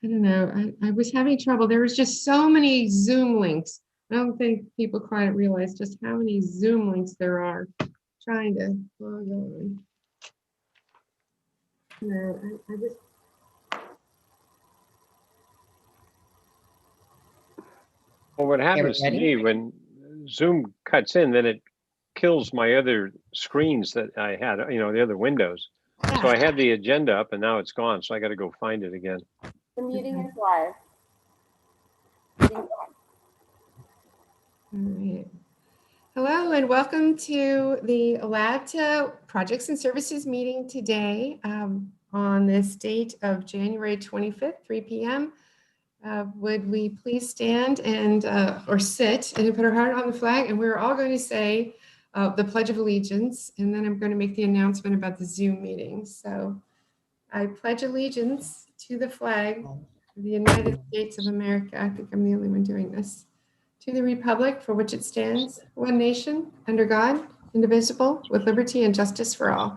I don't know. I was having trouble. There was just so many Zoom links. I don't think people quite realize just how many Zoom links there are trying to log on. No, I just. Well, what happens to me when Zoom cuts in, then it kills my other screens that I had, the other windows. Yeah. So I had the agenda up and now it's gone. So I got to go find it again. The meeting is live. All right. Hello and welcome to the Labta Projects and Services meeting today on this date of January 25th, 3 p.m. Would we please stand and or sit and put our heart on the flag, and we're all going to say the Pledge of Allegiance, and then I'm going to make the announcement about the Zoom meeting. So I pledge allegiance to the flag of the United States of America. I think I'm the only one doing this. To the republic for which it stands, one nation, under God, indivisible, with liberty and justice for all.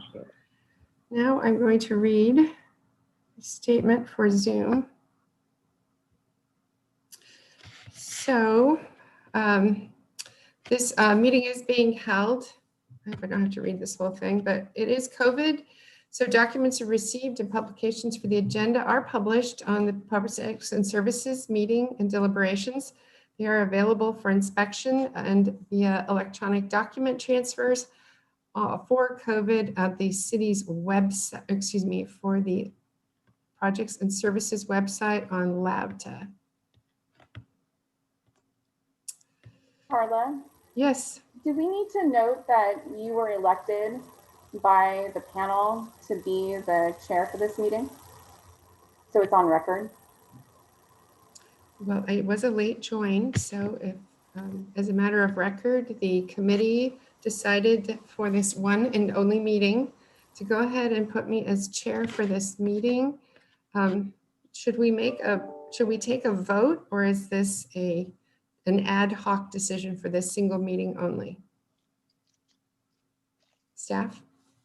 Now I'm going to read a statement for Zoom. So this meeting is being held. I don't have to read this whole thing, but it is COVID. So documents are received and publications for the agenda are published on the Projects and Services meeting and deliberations. They are available for inspection and via electronic document transfers for COVID at the city's website, for the Projects and Services website on Labta. Carla? Yes. Do we need to note that you were elected by the panel to be the chair for this meeting? So it's on record? Well, it was a late join, so if, as a matter of record, the committee decided for this one and only meeting to go ahead and put me as chair for this meeting. Should we take a vote, or is this an ad hoc decision for this single meeting only? Staff?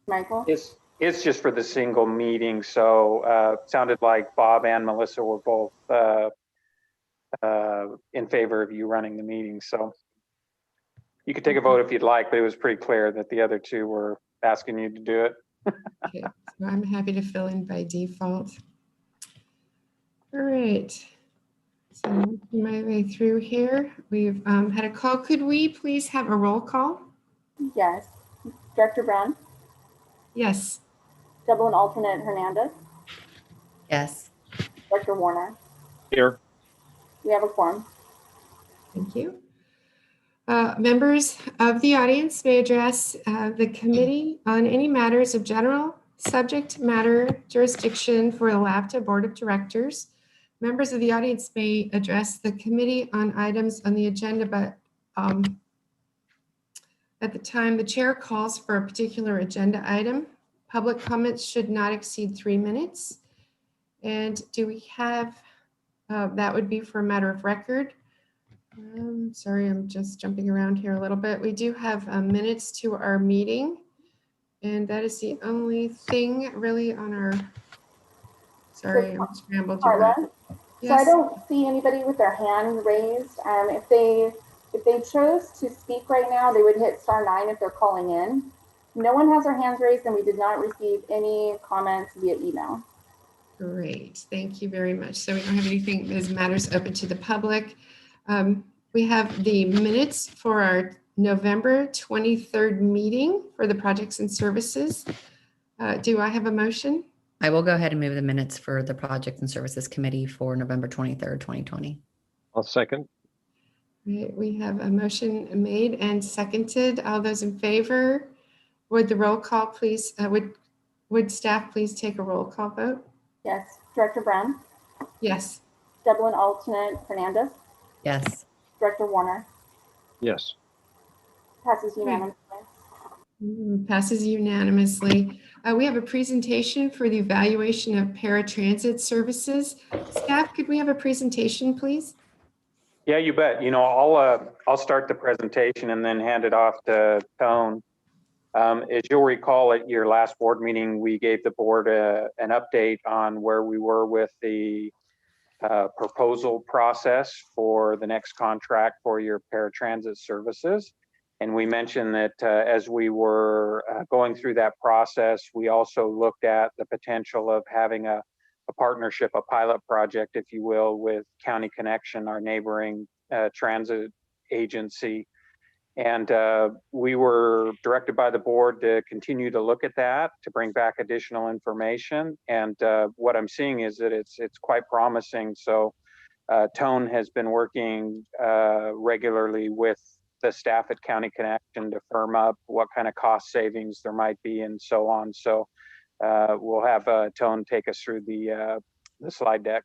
Michael? It's just for the single meeting. So sounded like Bob and Melissa were both in favor of you running the meeting. So you could take a vote if you'd like, but it was pretty clear that the other two were asking you to do it. Okay, so I'm happy to fill in by default. All right. So working my way through here, we've had a call. Could we please have a roll call? Yes. Director Brown? Yes. Double and alternate Hernandez? Yes. Director Warner? Here. We have a quorum. Thank you. Members of the audience may address the committee on any matters of general subject matter jurisdiction for the Labta Board of Directors. Members of the audience may address the committee on items on the agenda, but at the time the chair calls for a particular agenda item, public comments should not exceed 3 minutes. And do we have, that would be for a matter of record. Sorry, I'm just jumping around here a little bit. We do have minutes to our meeting, and that is the only thing really on our, sorry, I'm scrambled. Carla? Yes. So I don't see anybody with their hand raised. If they chose to speak right now, they would hit *9 if they're calling in. No one has their hands raised, and we did not receive any comments via email. Great, thank you very much. So we don't have anything as matters open to the public. We have the minutes for our November 23rd meeting for the Projects and Services. Do I have a motion? I will go ahead and move the minutes for the Projects and Services Committee for November 23rd, 2020. I'll second. We have a motion made and seconded. All those in favor, would the roll call please, would staff please take a roll call vote? Yes. Director Brown? Yes. Double and alternate Hernandez? Yes. Director Warner? Yes. Passes unanimously. Passes unanimously. We have a presentation for the evaluation of paratransit services. Staff, could we have a presentation, please? Yeah, you bet. I'll start the presentation and then hand it off to Tone. As you'll recall, at your last board meeting, we gave the board an update on where we were with the proposal process for the next contract for your paratransit services. And we mentioned that as we were going through that process, we also looked at the potential of having a partnership, a pilot project, if you will, with County Connection, our neighboring transit agency. And we were directed by the board to continue to look at that, to bring back additional information. And what I'm seeing is that it's quite promising. So Tone has been working regularly with the staff at County Connection to firm up what kind of cost savings there might be and so on. So we'll have Tone take us through the slide deck.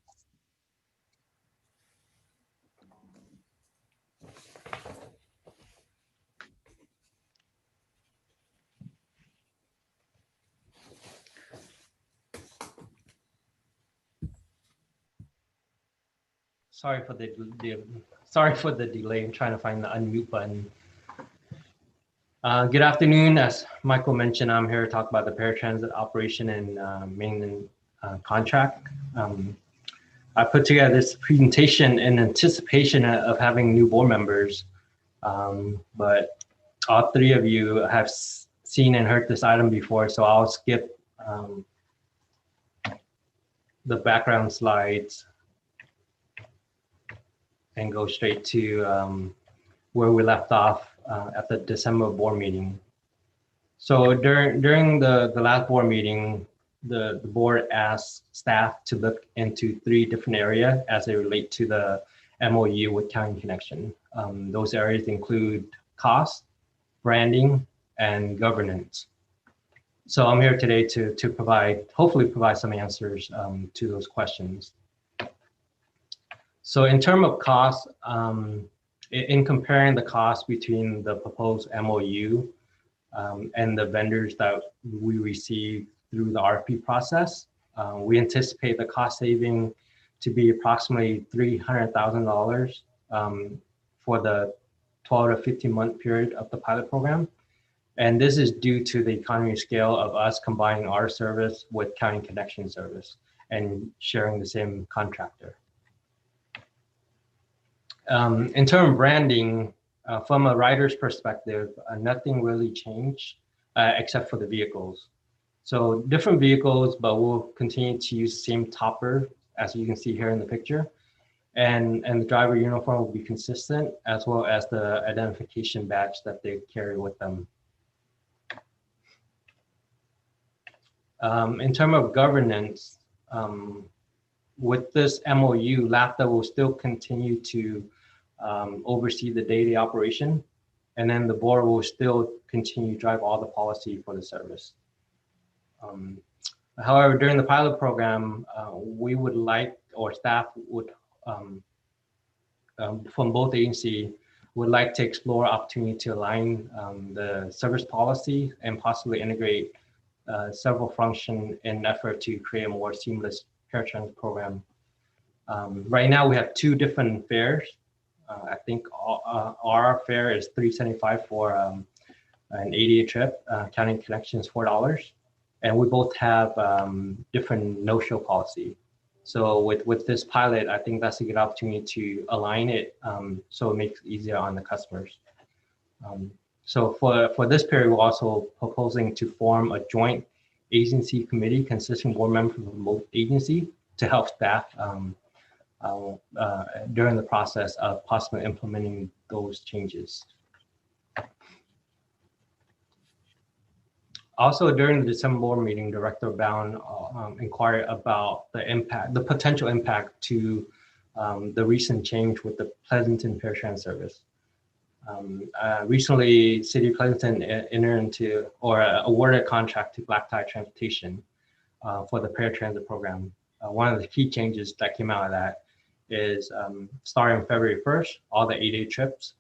Sorry for the delay. I'm trying to find the unmute button. Good afternoon. As Michael mentioned, I'm here to talk about the paratransit operation and maintenance contract. I put together this presentation in anticipation of having new board members, but all three of you have seen and heard this item before, so I'll skip the background slides and go straight to where we left off at the December board meeting. So during the last board meeting, the board asked staff to look into 3 different areas as they relate to the MOU with County Connection. Those areas include cost, branding, and governance. So I'm here today to hopefully provide some answers to those questions. So in terms of cost, in comparing the cost between the proposed MOU and the vendors that we receive through the RFP process, we anticipate the cost saving to be approximately $300,000 for the 12 to 15 month period of the pilot program. And this is due to the economy of scale of us combining our service with County Connection service and sharing the same contractor. In terms of branding, from a rider's perspective, nothing really changed except for the vehicles. So different vehicles, but we'll continue to use the same topper as you can see here in the picture. And the driver uniform will be consistent, as well as the identification badge that they carry with them. In terms of governance, with this MOU, LAFTA will still continue to oversee the daily operation, and then the board will still continue to drive all the policy for the service. However, during the pilot program, we would like, or staff would, from both agencies, would like to explore opportunity to align the service policy and possibly integrate several functions in an effort to create a more seamless paratransit program. Right now, we have 2 different fares. I think our fare is $375 for an 80 trip. County Connection is $4, and we both have different no-show policy. So with this pilot, I think that's a good opportunity to align it so it makes it easier on the customers. So for this period, we're also proposing to form a joint agency committee consisting of board members from both agencies to help staff during the process of possibly implementing those changes. Also, during the December board meeting, Director Bound inquired about the potential impact to the recent change with the Pleasanton Paratransit service. Recently, City of Pleasanton entered into or awarded a contract to Black Tie Transportation for the paratransit program. One of the key changes that came out of that is starting February 1st, all the 8-day trips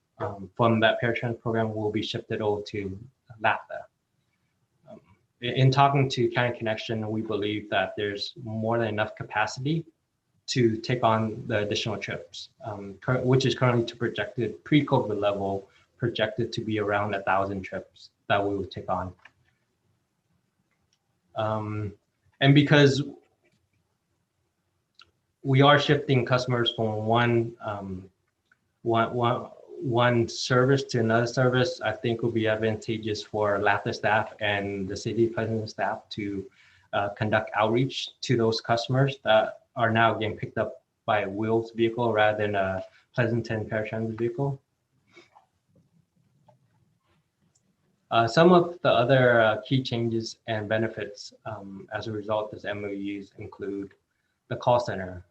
from that paratransit program will be shifted over to LAFTA. In talking to County Connection, we believe that there's more than enough capacity to take on the additional trips, which is currently to projected pre-COVID level, projected to be around 1,000 trips that we would take on. And because we are shifting customers from one service to another service. I think will be advantageous for LAFTA staff and the City of Pleasanton staff to conduct outreach to those customers that are now getting picked up by a wheels vehicle rather than a Pleasanton paratransit vehicle. Some of the other key changes and benefits as a result of this MOUs include the call center.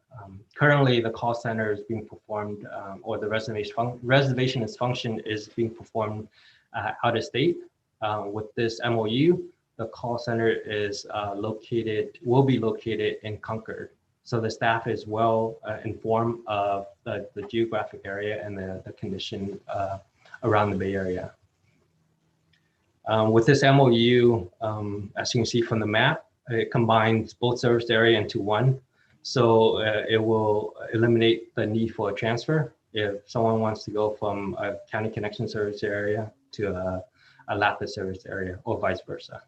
Currently, the call center is being performed, or the reservationist function is being performed out of state. With this MOU, the call center is will be located in Concord. So the staff is well informed of the geographic area and the condition around the Bay Area. With this MOU, as you can see from the map, it combines both service area into one. So it will eliminate the need for a transfer if someone wants to go from a County Connection service area to a LAFTA service area or vice versa.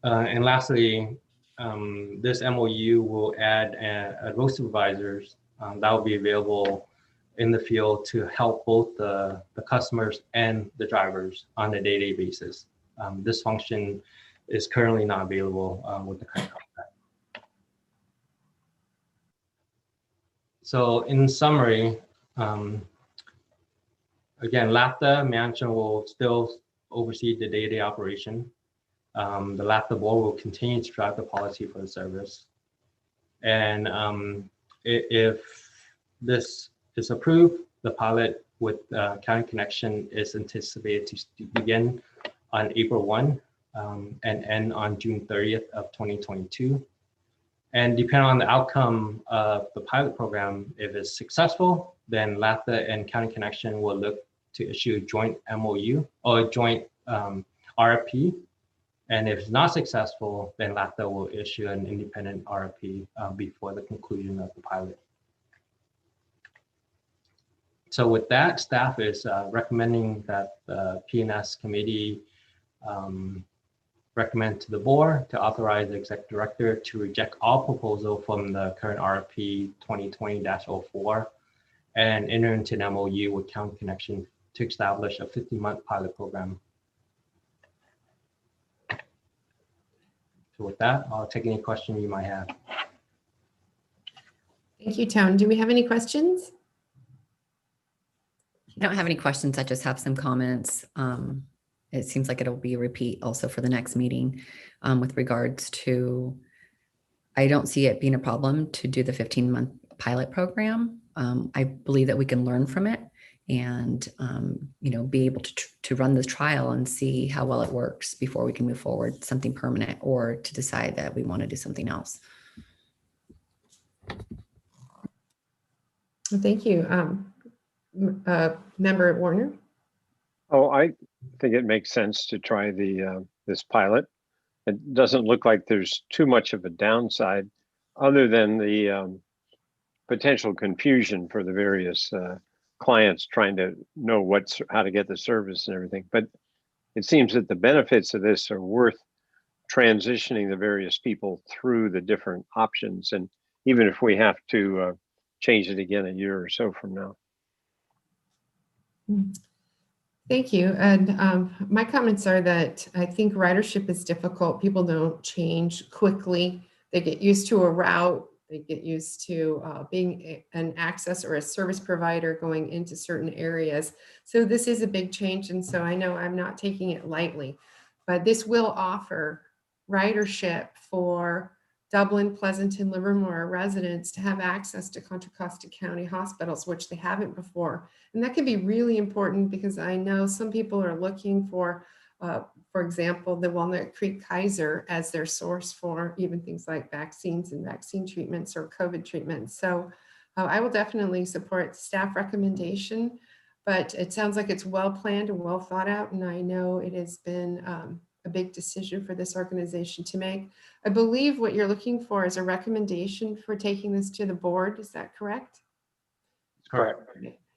And lastly, this MOU will add a road supervisors that will be available in the field to help both the customers and the drivers on a day-to-day basis. This function is currently not available with the current contract. So in summary, again, LAFTA management will still oversee the day-to-day operation. The LAFTA board will continue to drive the policy for the service. And if this is approved, the pilot with County Connection is anticipated to begin on April 1 and end on June 30th of 2022. And depending on the outcome of the pilot program, if it's successful, then LAFTA and County Connection will look to issue a joint MOU or a joint RFP. And if it's not successful, then LAFTA will issue an independent RFP before the conclusion of the pilot. So with that, staff is recommending that the P&S committee recommend to the board to authorize the executive director to reject all proposal from the current RFP 2020-04 and enter into an MOU with County Connection to establish a 50-month pilot program. So with that, I'll take any question you might have. Thank you, Tone. Do we have any questions? I don't have any questions. I just have some comments. It seems like it'll be a repeat also for the next meeting with regards to, I don't see it being a problem to do the 15-month pilot program. I believe that we can learn from it and, be able to run the trial and see how well it works before we can move forward something permanent or to decide that we want to do something else. Well, thank you. Member Warner? Oh, I think it makes sense to try this pilot. It doesn't look like there's too much of a downside other than the potential confusion for the various clients trying to know how to get the service and everything. But it seems that the benefits of this are worth transitioning the various people through the different options. And even if we have to change it again a year or so from now. Thank you. And my comments are that I think ridership is difficult. People don't change quickly. They get used to a route. They get used to being an access or a service provider going into certain areas. So this is a big change. And so I know I'm not taking it lightly, but this will offer ridership for Dublin, Pleasanton, Livermore residents to have access to Contra Costa County hospitals, which they haven't before. And that can be really important because I know some people are looking for example, the Walnut Creek Kaiser as their source for even things like vaccines and vaccine treatments or COVID treatments. So I will definitely support staff recommendation, but it sounds like it's well planned and well thought out. And I know it has been a big decision for this organization to make. I believe what you're looking for is a recommendation for taking this to the board. Is that correct? Correct.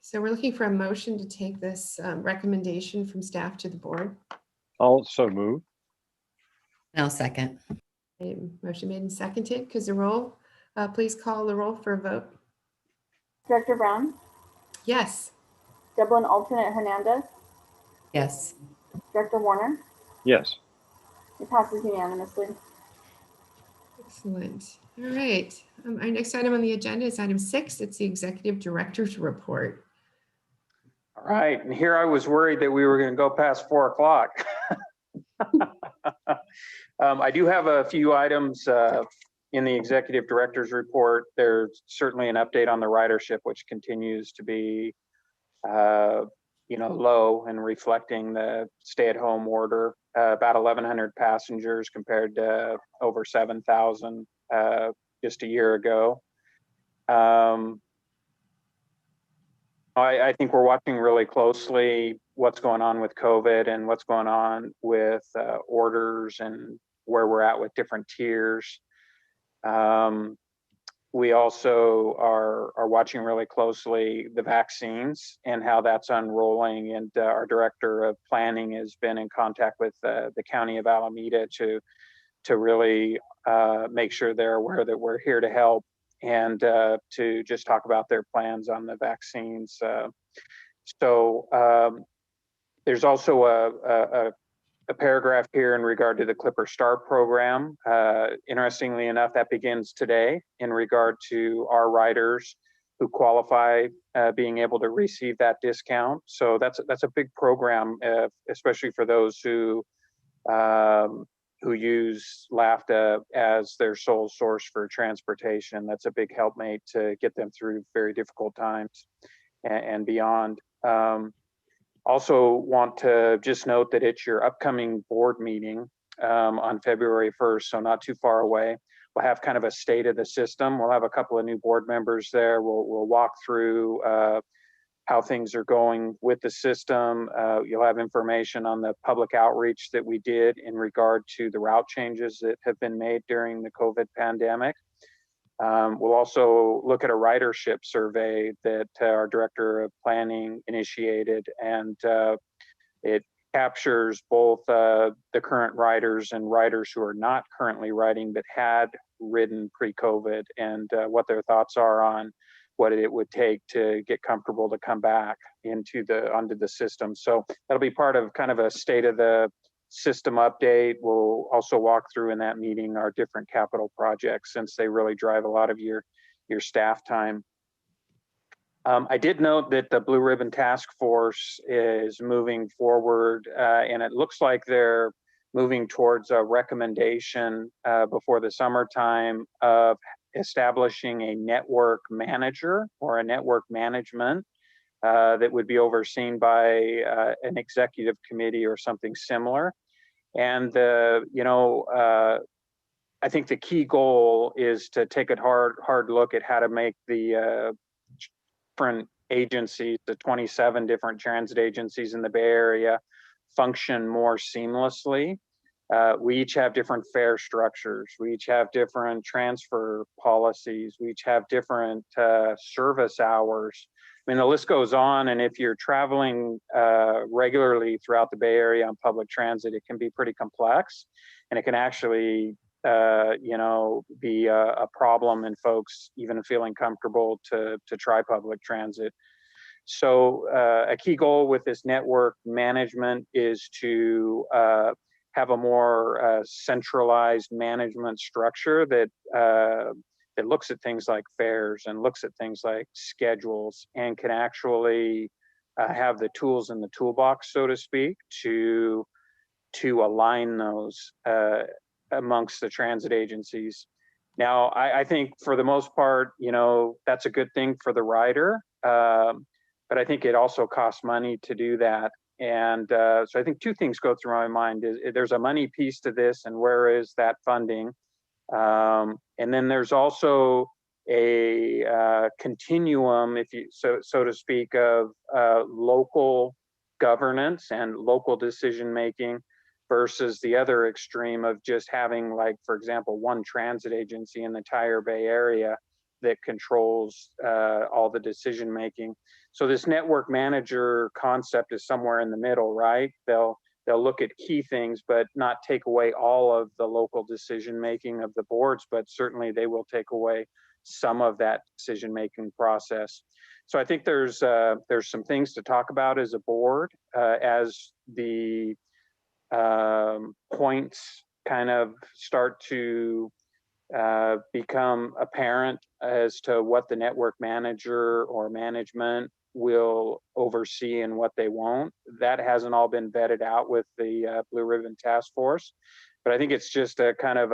So we're looking for a motion to take this recommendation from staff to the board. Also move. I'll second. Motion made and seconded. Because the roll, Please call the roll for a vote. Director Brown, Yes. Dublin Alternate Hernandez, Yes. Director Warner. Yes. It passes unanimously. Excellent. All right. Our next item on the agenda is item 6. It's the executive director's report. All right, and here I was worried that we were going to go past 4 o'clock. I do have a few items in the executive director's report. There's certainly an update on the ridership, which continues to be, low and reflecting the stay-at-home order. About 1,100 passengers compared to over 7,000 just a year ago. I think we're watching really closely what's going on with COVID and what's going on with orders and where we're at with different tiers. We also are watching really closely the vaccines and how that's unrolling. And our director of planning has been in contact with the county of Alameda to really make sure they're aware that we're here to help and to just talk about their plans on the vaccines. There's also a paragraph here in regard to the Clipper Start program. Interestingly enough, that begins today in regard to our riders who qualify being able to receive that discount. So that's a big program, especially for those who use LAFTA as their sole source for transportation. That's a big helpmate to get them through very difficult times and beyond. Also want to just note that it's your upcoming board meeting on February 1st, so not too far away. We'll have kind of a state of the system. We'll have a couple of new board members there. We'll walk through how things are going with the system. You'll have information on the public outreach that we did in regard to the route changes that have been made during the COVID pandemic. We'll also look at a ridership survey that our director of planning initiated, and it captures both the current riders and riders who are not currently riding but had ridden pre-COVID, and what their thoughts are on what it would take to get comfortable to come back onto the system. So that'll be part of kind of a state of the system update. We'll also walk through in that meeting our different capital projects, since they really drive a lot of your staff time. I did note that the Blue Ribbon Task Force is moving forward, and it looks like they're moving towards a recommendation before the summertime of establishing a network manager or a network management that would be overseen by an executive committee or something similar. And I think the key goal is to take a hard look at how to make the different agencies, the 27 different transit agencies in the Bay Area, function more seamlessly. We each have different fare structures. We each have different transfer policies. We each have different service hours. I mean, the list goes on. And if you're traveling regularly throughout the Bay Area on public transit, it can be pretty complex, and it can actually, be a problem in folks even feeling comfortable to try public transit. So a key goal with this network management is to have a more centralized management structure that looks at things like fares and looks at things like schedules, and can actually have the tools in the toolbox, so to speak, to align those amongst the transit agencies. Now, I think for the most part, that's a good thing for the rider, but I think it also costs money to do that. And so I think two things go through my mind. There's a money piece to this, and where is that funding? And then there's also a continuum, if you so to speak, of local governance and local decision making versus the other extreme of just having, like, for example, one transit agency in the entire Bay Area that controls all the decision making. So this network manager concept is somewhere in the middle, right? They'll they'll look at key things, but not take away all of the local decision-making of the boards, but certainly they will take away some of that decision-making process. So I think there's some things to talk about as a board as the points kind of start to become apparent as to what the network manager or management will oversee and what they won't. That hasn't all been vetted out with the Blue Ribbon Task Force, but I think it's just a kind of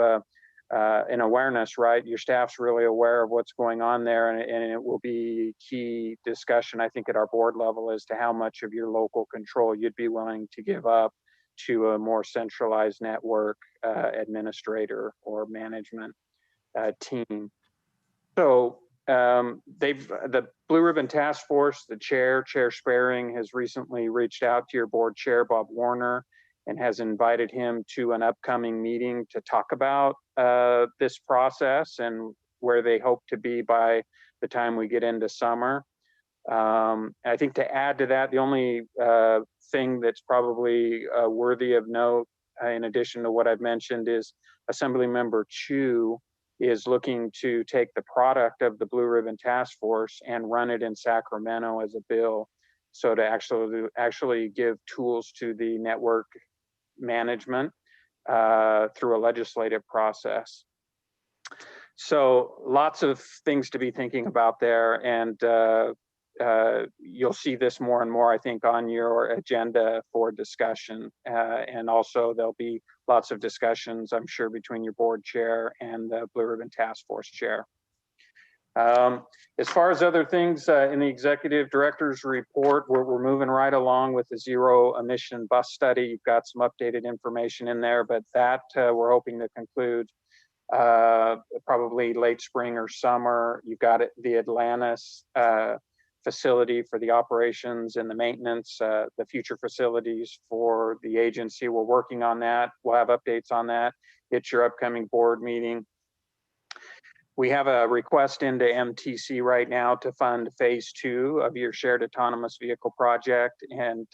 an awareness, right? Your staff's really aware of what's going on there, and it will be key discussion, I think, at our board level as to how much of your local control you'd be willing to give up to a more centralized network administrator or management team. So the Blue Ribbon Task Force, the Chair Sparing, has recently reached out to your board chair, Bob Warner, and has invited him to an upcoming meeting to talk about this process and where they hope to be by the time we get into summer. I think to add to that, the only thing that's probably worthy of note, in addition to what I've mentioned, is Assemblymember Chu is looking to take the product of the Blue Ribbon Task Force and run it in Sacramento as a bill. So to actually give tools to the network management through a legislative process. So lots of things to be thinking about there, and you'll see this more and more, I think, on your agenda for discussion. And also there'll be lots of discussions, I'm sure, between your board chair and the Blue Ribbon Task Force chair. As far as other things in the executive director's report, we're moving right along with the zero emission bus study. You've got some updated information in there, but that we're hoping to conclude probably late spring or summer. You've got the Atlantis facility for the operations and the maintenance, the future facilities for the agency. We're working on that. We'll have updates on that at your upcoming board meeting. We have a request into MTC right now to fund phase 2 of your shared autonomous vehicle project. And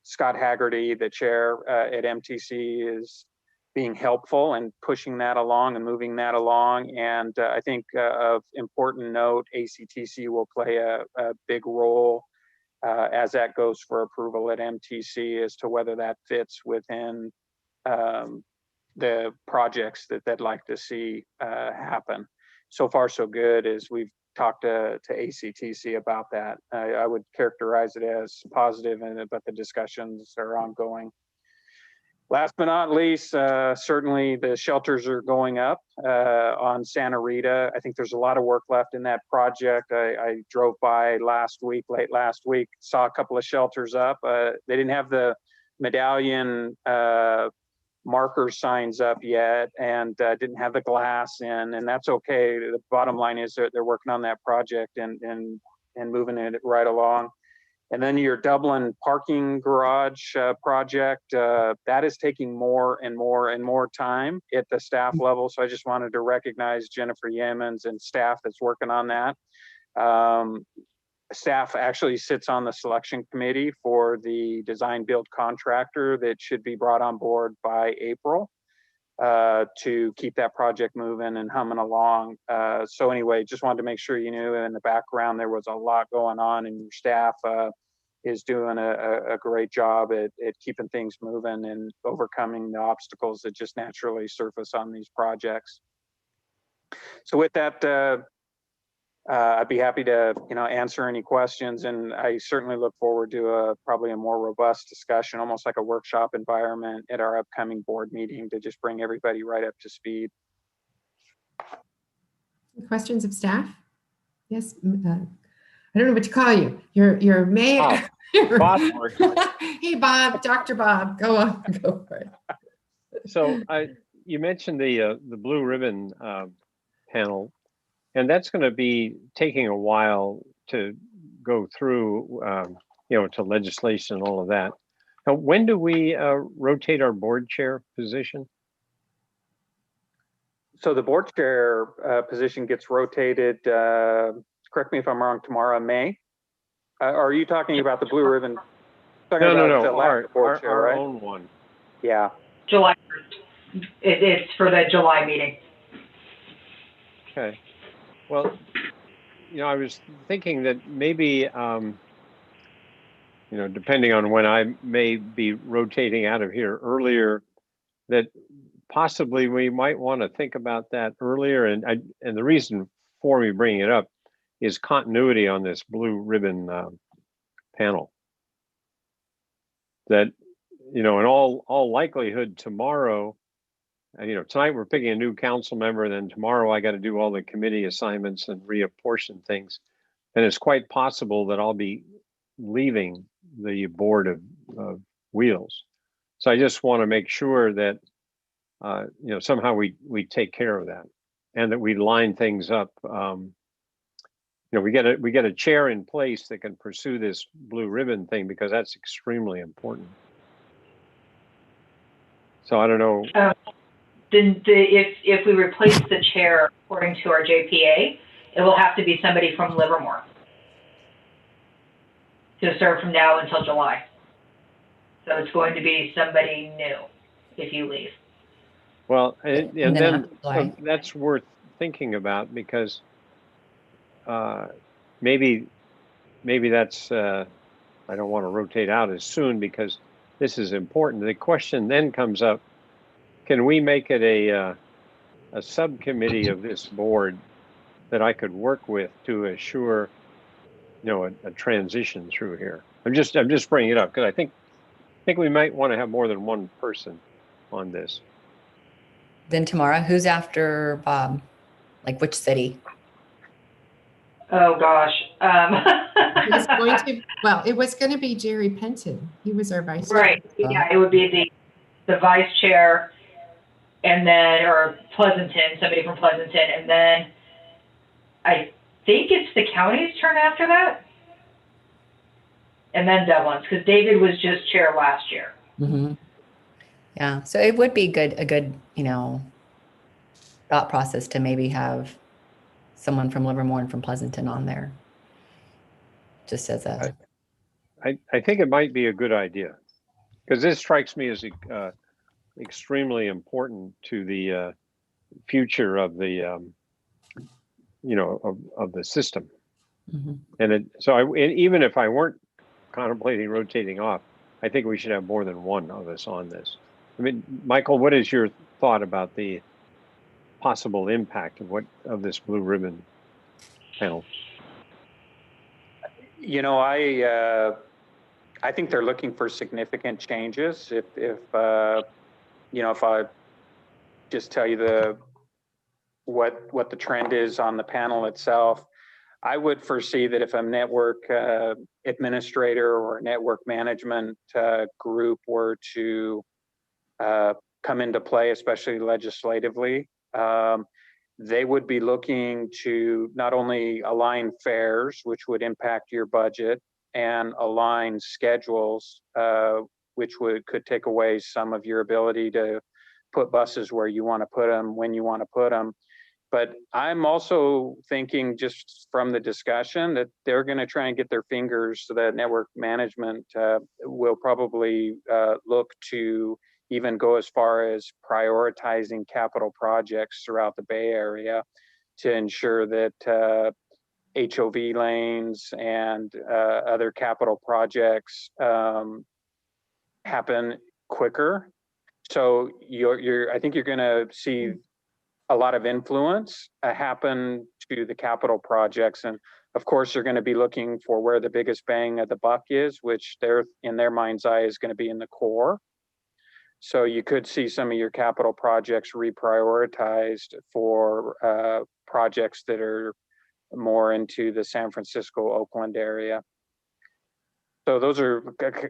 Scott Haggerty, the chair at MTC, is being helpful and pushing that along and moving that along. And I think of important note, ACTC will play a big role as that goes for approval at MTC as to whether that fits within the projects that they'd like to see happen. So far, so good as we've talked to ACTC about that. I would characterize it as positive, but the discussions are ongoing. Last but not least, certainly the shelters are going up on Santa Rita. I think there's a lot of work left in that project. I drove by late last week, saw a couple of shelters up. They didn't have the medallion marker signs up yet, and didn't have the glass in, and that's okay. The bottom line is they're working on that project and moving it right along. And then your Dublin parking garage project, that is taking more and more time at the staff level. So I just wanted to recognize Jennifer Yeamans and staff that's working on that. Staff actually sits on the selection committee for the design build contractor that should be brought on board by April to keep that project moving and humming along. So anyway, just wanted to make sure you knew in the background there was a lot going on, and your staff is doing a great job at keeping things moving and overcoming the obstacles that just naturally surface on these projects. So with that, I'd be happy to answer any questions, and I certainly look forward to probably a more robust discussion, almost like a workshop environment at our upcoming board meeting, to just bring everybody right up to speed. Questions of staff? Yes, I don't know what to call you. You're mayor. Bob. Hey, Bob, Dr. Bob, go on, go for it. So you mentioned the Blue Ribbon panel, and that's going to be taking a while to go through, to legislation and all of that. Now, when do we rotate our board chair position? So the board chair position gets rotated, correct me if I'm wrong, tomorrow, May? Are you talking about the Blue Ribbon? Talking No, about the no, elected board chair, our right? own one. Yeah. July 1st. It's for the July meeting. Okay. Well, I was thinking that maybe, depending on when I may be rotating out of here earlier, that possibly we might want to think about that earlier. And the reason for me bringing it up is continuity on this blue ribbon panel. That, in all likelihood, tomorrow, tonight we're picking a new council member, then tomorrow I got to do all the committee assignments and reapportion things. And it's quite possible that I'll be leaving the board of Wheels. So I just want to make sure that, somehow we take care of that and that we line things up. We get a chair in place that can pursue this blue ribbon thing, because that's extremely important. So I don't know. Then if we replace the chair according to our JPA, it will have to be somebody from Livermore to serve from now until July. So it's going to be somebody new if you leave. Well, and then then after July. that's worth thinking about, because maybe that's I don't want to rotate out as soon, because this is important. The question then comes up: can we make it a subcommittee of this board that I could work with to assure, a transition through here? I'm just bringing it up because I think we might want to have more than one person on this. Then Tamara, who's after Bob? Like which city? Oh gosh. It was going to be Jerry Penton. He was our vice chair. Right. Yeah, it would be the vice chair, and then, or Pleasanton, somebody from Pleasanton, and then I think it's the county's turn after that, and then Devlin's, because David was just chair last year. Mm-hmm. Yeah, so it would be a good, thought process to maybe have someone from Livermore and from Pleasanton on there, just as a. I think it might be a good idea, because this strikes me as extremely important to the future of the of the system. Mm-hmm. And even if I weren't contemplating rotating off, I think we should have more than one of us on this. I mean, Michael, what is your thought about the possible impact of this blue ribbon panel? I think they're looking for significant changes. If I just tell you what the trend is on the panel itself, I would foresee that if a network administrator or a network management group were to come into play, especially legislatively, they would be looking to not only align fares, which would impact your budget, and align schedules, which could take away some of your ability to put buses where you want to put them, when you want to put them. But I'm also thinking, just from the discussion, that they're going to try and get their fingers, so that network management will probably look to even go as far as prioritizing capital projects throughout the Bay Area to ensure that HOV lanes and other capital projects happen quicker. So I think you're going to see a lot of influence happen to the capital projects, and of course they're going to be looking for where the biggest bang of the buck is, which in their mind's eye is going to be in the core. So you could see some of your capital projects reprioritized for projects that are more into the San Francisco, Oakland area. So those are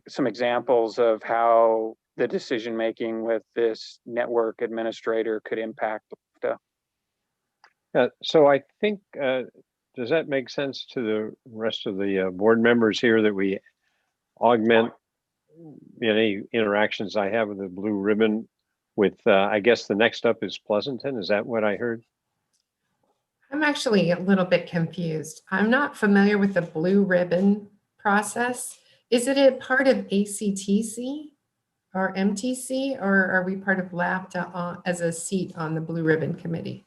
some examples of how the decision making with this network administrator could impact. So I think, does that make sense to the rest of the board members here, that we augment any interactions I have with the blue ribbon with, I guess the next up is Pleasanton? Is that what I heard? I'm actually a little bit confused. I'm not familiar with the blue ribbon process. Is it a part of ACTC or MTC, or are we part of LAPTA as a seat on the Blue Ribbon Committee?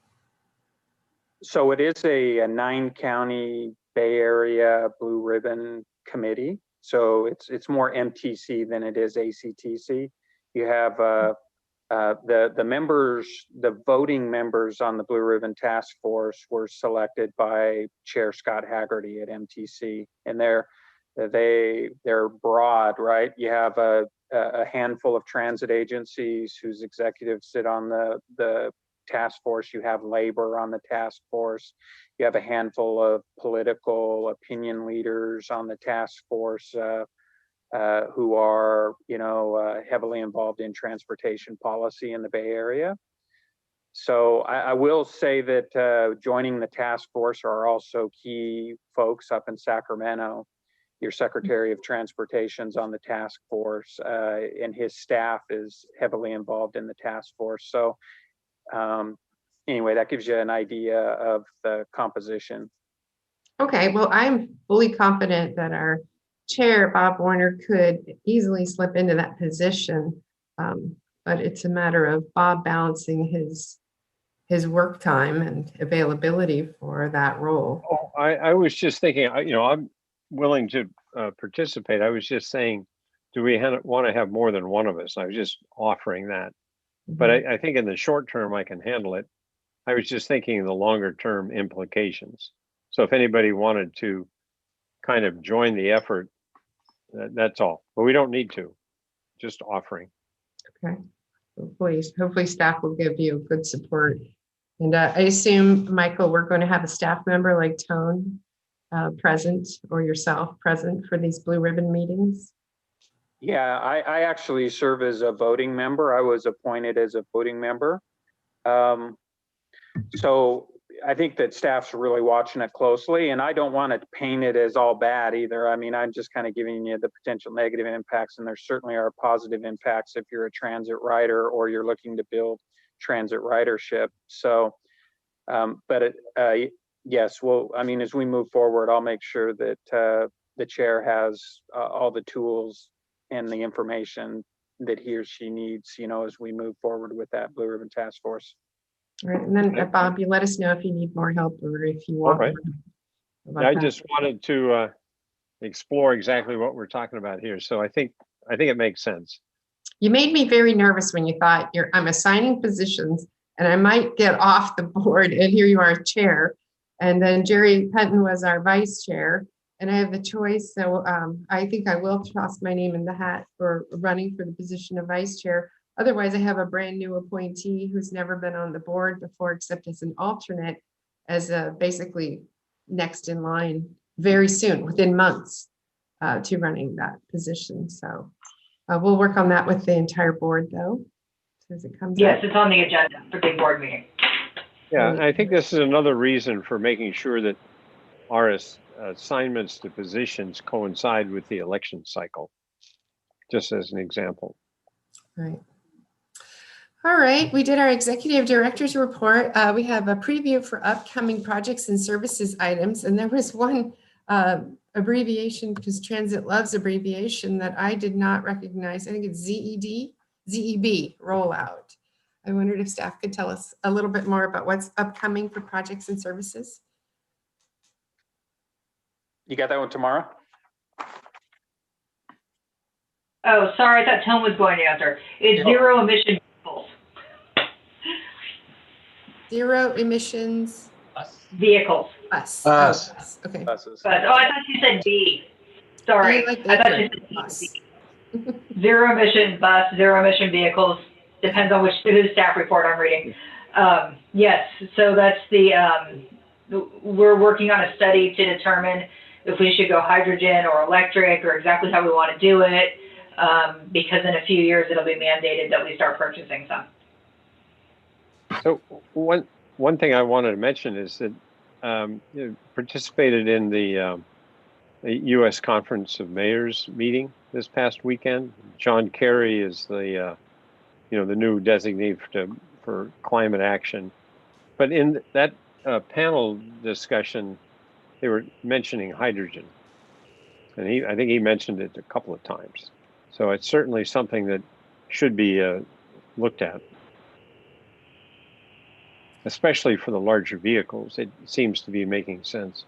So it is a 9-county Bay Area Blue Ribbon Committee. So it's more MTC than it is ACTC. You have the members, the voting members on the Blue Ribbon Task Force were selected by Chair Scott Haggerty at MTC, and they're broad, right? You have a handful of transit agencies whose executives sit on the task force. You have labor on the task force. You have a handful of political opinion leaders on the task force who are, heavily involved in transportation policy in the Bay Area. So I will say that joining the task force are also key folks up in Sacramento. Your Secretary of Transportation's on the task force, and his staff is heavily involved in the task force. So anyway, that gives you an idea of the composition. Okay, well, I'm fully confident that our chair, Bob Warner, could easily slip into that position. But it's a matter of Bob balancing his work time and availability for that role. Oh, I was just thinking, I'm willing to participate. I was just saying, do we want to have more than one of us? I was just offering that. But I think in the short term, I can handle it. I was just thinking of the longer term implications. So if anybody wanted to kind of join the effort, that's all. But we don't need to, just offering. Okay. Hopefully staff will give you good support. And I assume, Michael, we're going to have a staff member like Tone present, or yourself present for these Blue Ribbon meetings. Yeah, I actually serve as a voting member. I was appointed as a voting member. So I think that staff's really watching it closely, and I don't want to paint it as all bad either. I mean, I'm just kind of giving you the potential negative impacts, and there certainly are positive impacts if you're a transit rider or you're looking to build transit ridership. So, yes, well, I mean, as we move forward, I'll make sure that the chair has all the tools and the information that he or she needs, as we move forward with that Blue Ribbon Task Force. All right, and then Bob, you let us know if you need more help or if you want. Right. I just wanted to explore exactly what we're talking about here. So I think it makes sense. You made me very nervous when you thought I'm assigning positions and I might get off the board, and here you are, chair. And then Jerry Penton was our vice chair, and I have the choice. So I think I will toss my name in the hat for running for the position of vice chair. Otherwise, I have a brand new appointee who's never been on the board before, except as an alternate, as basically next in line very soon, within months, to running that position. So we'll work on that with the entire board, though, as it comes Yes, up. it's on the agenda for big board meeting. Yeah, and I think this is another reason for making sure that our assignments to positions coincide with the election cycle, just as an example. Right. All right, we did our executive director's report. We have a preview for upcoming projects and services items, and there was one abbreviation, because transit loves abbreviation, that I did not recognize. I think it's ZEB, rollout. I wondered if staff could tell us a little bit more about what's upcoming for projects and services. You got that one tomorrow? Oh, sorry, I thought Tone was going to answer. It's zero emission vehicles. Zero emissions Vehicles. bus. Bus. Oh, bus. Okay. Buses. But, oh, I thought you said B. Sorry. I like I thought you different said bus. B. Zero emission bus, zero emission vehicles. Depends on whose staff report I'm reading. Yes, so that's we're working on a study to determine if we should go hydrogen or electric, or exactly how we want to do it. Because in a few years, it'll be mandated that we start purchasing some. So one thing I wanted to mention is that participated in the U.S. Conference of Mayors meeting this past weekend. John Kerry is the new designee for climate action. But in that panel discussion, they were mentioning hydrogen. And I think he mentioned it a couple of times. So it's certainly something that should be looked at, especially for the larger vehicles. It seems to be making sense.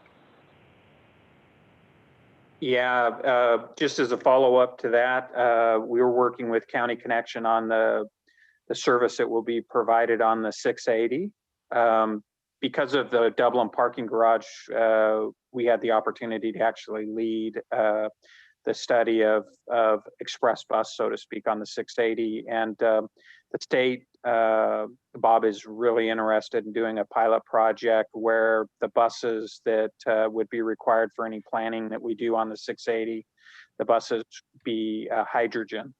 Yeah, just as a follow-up to that, we were working with County Connection on the service that will be provided on the 680. Because of the Dublin parking garage, we had the opportunity to actually lead the study of express bus, so to speak, on the 680. And the state, Bob is really interested in doing a pilot project where the buses that would be required for any planning that we do on the 680, the buses be hydrogen.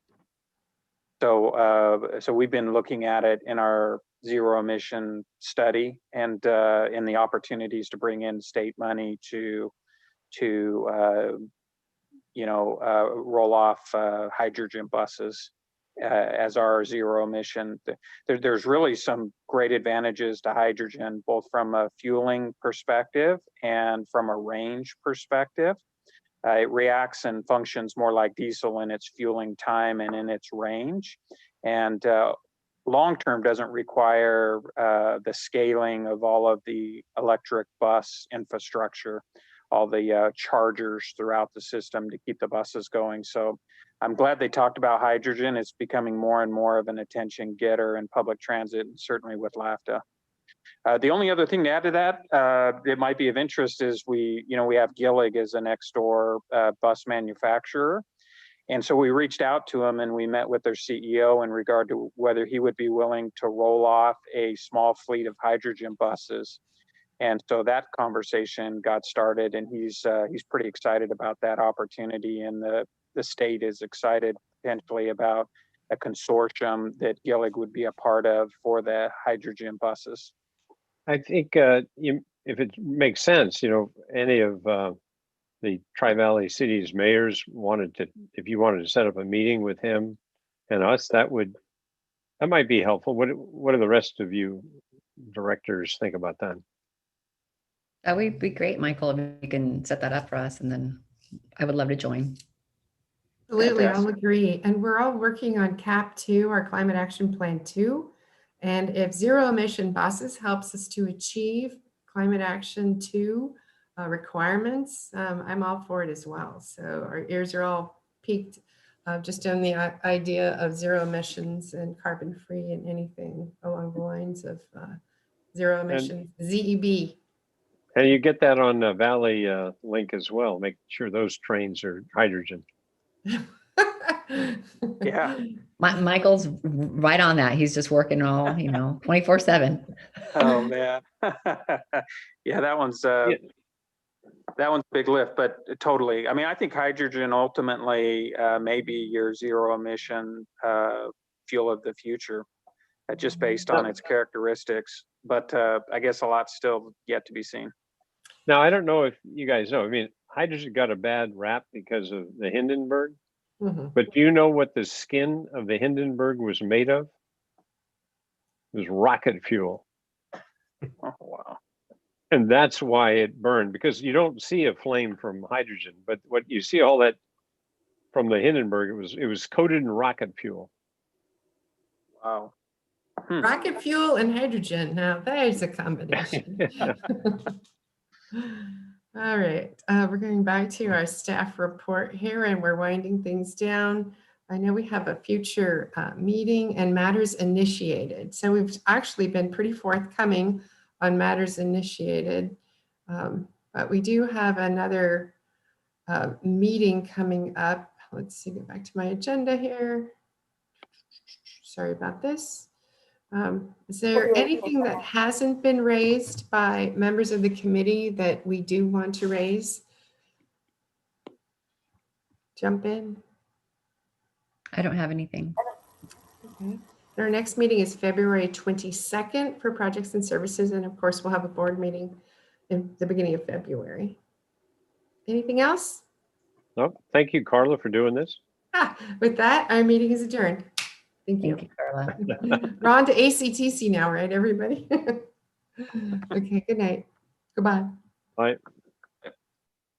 So we've been looking at it in our zero emission study and in the opportunities to bring in state money to roll off hydrogen buses as our zero emission. There's really some great advantages to hydrogen, both from a fueling perspective and from a range perspective. It reacts and functions more like diesel in its fueling time and in its range. And long-term doesn't require the scaling of all of the electric bus infrastructure, all the chargers throughout the system to keep the buses going. So I'm glad they talked about hydrogen. It's becoming more and more of an attention getter in public transit, and certainly with LAFTA. The only other thing to add to that, it might be of interest, is we have Gillig as a next door bus manufacturer. And so we reached out to him and we met with their CEO in regard to whether he would be willing to roll off a small fleet of hydrogen buses. And so that conversation got started, and he's pretty excited about that opportunity. And the state is excited potentially about a consortium that Gillig would be a part of for the hydrogen buses. I think if it makes sense, any of the Tri-Valley cities mayors if you wanted to set up a meeting with him and us, that might be helpful. What do the rest of you directors think about that? That would be great, Michael, if you can set that up for us, and then I would love to join. Absolutely, I'll Fantastic. agree. And we're all working on CAP 2, our Climate Action Plan 2. And if zero emission buses helps us to achieve Climate Action 2 requirements, I'm all for it as well. So our ears are all peaked just on the idea of zero emissions and carbon free and anything along the lines of zero emissions, ZEB. And you get that on Valley Link as well. Make sure those trains are hydrogen. Yeah. Michael's right on that. He's just working all, 24/7. Oh man. Yeah, that one's a big lift, but totally. I mean, I think hydrogen ultimately may be your zero emission fuel of the future, just based on its characteristics. But I guess a lot's still yet to be seen. Now, I don't know if you guys know, I mean, hydrogen got a bad rap because of the Hindenburg, but do you know what the skin of the Hindenburg was made of? It was rocket fuel. Oh, wow. And that's why it burned, because you don't see a flame from hydrogen, but what you see all that from the Hindenburg, it was coated in rocket fuel. Wow. Rocket fuel and hydrogen. Now there's a combination. All right, we're going back to our staff report here, and we're winding things down. I know we have a future meeting and matters initiated. So we've actually been pretty forthcoming on matters initiated, but we do have another meeting coming up. Let's see, get back to my agenda here. Sorry about this. Is there anything that hasn't been raised by members of the committee that we do want to raise? Jump in. I don't have anything. Okay. Our next meeting is February 22nd for projects and services. And of course, we'll have a board meeting in the beginning of February. Anything else? No, thank you, Carla, for doing this. With that, our meeting is adjourned. Thank you. Thank you, Carla. We're on to ACTC now, right, everybody? Okay, good night. Goodbye. Bye.